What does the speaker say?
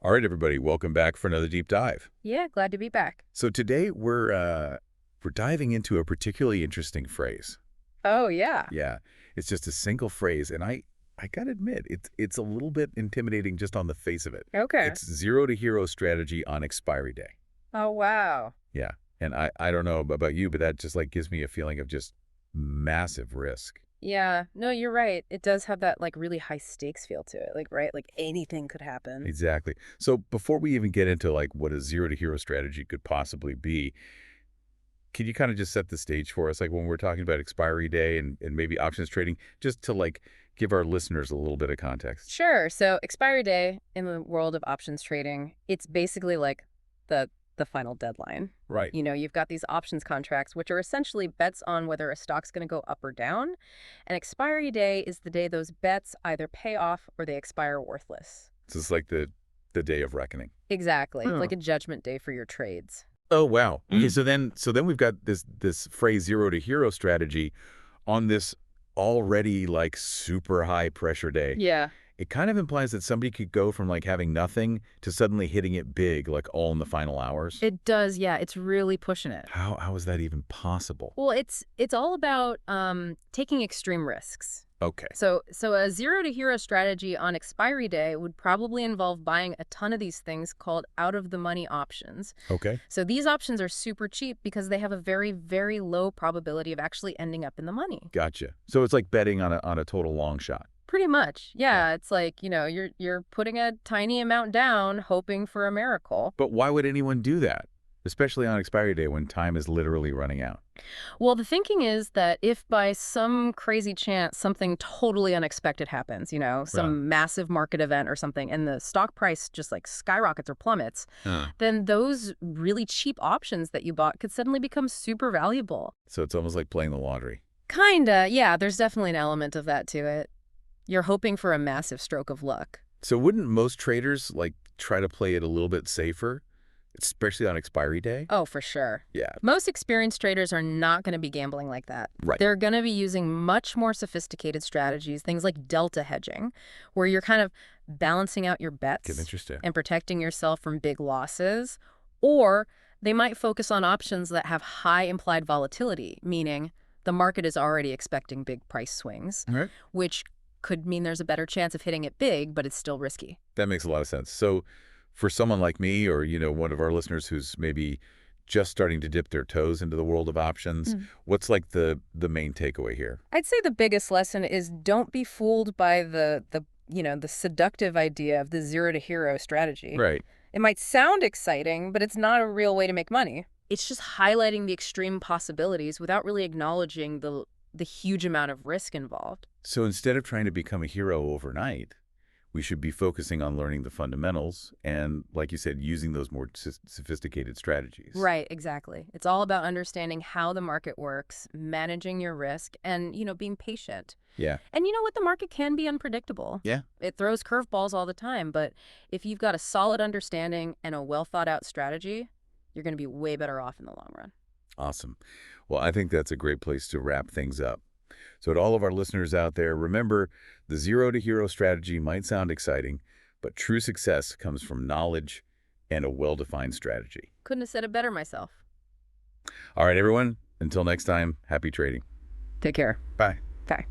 All right, everybody, welcome back for another deep dive. Yeah, glad to be back. So today we're diving into a particularly interesting phrase. Oh, yeah. Yeah, it's just a single phrase, and I gotta admit, it's a little bit intimidating just on the face of it. Okay. It's zero to hero strategy on expiry day. Oh, wow. Yeah, and I don't know about you, but that just like gives me a feeling of just massive risk. Yeah, no, you're right. It does have that like really high stakes feel to it. Like, right? Like anything could happen. Exactly. So before we even get into like what a zero to hero strategy could possibly be, can you kind of just set the stage for us, like when we're talking about expiry day and maybe options trading, just to like give our listeners a little bit of context? Sure. So, expiry day in the world of options trading, it's basically like the final deadline. Right. You've got these options contracts, which are essentially bets on whether a stock's going to go up or down. And expiry day is the day those bets either pay off or they expire worthless. So it's like the day of reckoning. Exactly. It's Oh. like a judgment day for your trades. Oh, wow. Okay, so then we've got this phrase zero to hero strategy on this already like super high pressure day. Yeah. It kind of implies that somebody could go from like having nothing to suddenly hitting it big, like all in the final hours. It does, yeah. It's really pushing it. How is that even possible? Well, it's all about taking extreme risks. Okay. So a zero to hero strategy on expiry day would probably involve buying a ton of these things called out of the money options. Okay. So these options are super cheap because they have a very, very low probability of actually ending up in the money. Gotcha. So it's like betting on a total long shot. Pretty much. Yeah. Yeah, it's like, you're putting a tiny amount down hoping for a miracle. But why would anyone do that? Especially on expiry day when time is literally running out. Well, the thinking is that if by some crazy chance something totally unexpected happens, some massive market event or something, and the stock price just like skyrockets or plummets, then those really cheap options that you bought could suddenly become super valuable. So it's almost like playing the lottery. Kinda, yeah, there's definitely an element of that to it. You're hoping for a massive stroke of luck. So wouldn't most traders like try to play it a little bit safer, especially on expiry day? Oh, for sure. Yeah. Most experienced traders are not going to be gambling like that. Right. They're going to be using much more sophisticated strategies, things like delta hedging, where you're kind of balancing out your bets Get interested. and protecting yourself from big losses. Or they might focus on options that have high implied volatility, meaning the market is already expecting big price swings, All right. which could mean there's a better chance of hitting it big, but it's still risky. That makes a lot of sense. So for someone like me or, one of our listeners who's maybe just starting to dip their toes into the world of options, what's like the main takeaway here? I'd say the biggest lesson is don't be fooled by the seductive idea of the zero to hero strategy. Right. It might sound exciting, but it's not a real way to make money. It's just highlighting the extreme possibilities without really acknowledging the huge amount of risk involved. So instead of trying to become a hero overnight, we should be focusing on learning the fundamentals and, like you said, using those more sophisticated strategies. Right, exactly. It's all about understanding how the market works, managing your risk, and, being patient. Yeah. And you know what? The market can be unpredictable. Yeah. It throws curveballs all the time, but if you've got a solid understanding and a well-thought-out strategy, you're going to be way better off in the long run. Awesome. Well, I think that's a great place to wrap things up. So to all of our listeners out there, remember, the zero to hero strategy might sound exciting, but true success comes from knowledge and a well-defined strategy. Couldn't have said it better myself. All right, everyone. Until next time, happy trading. Take care. Bye. Bye.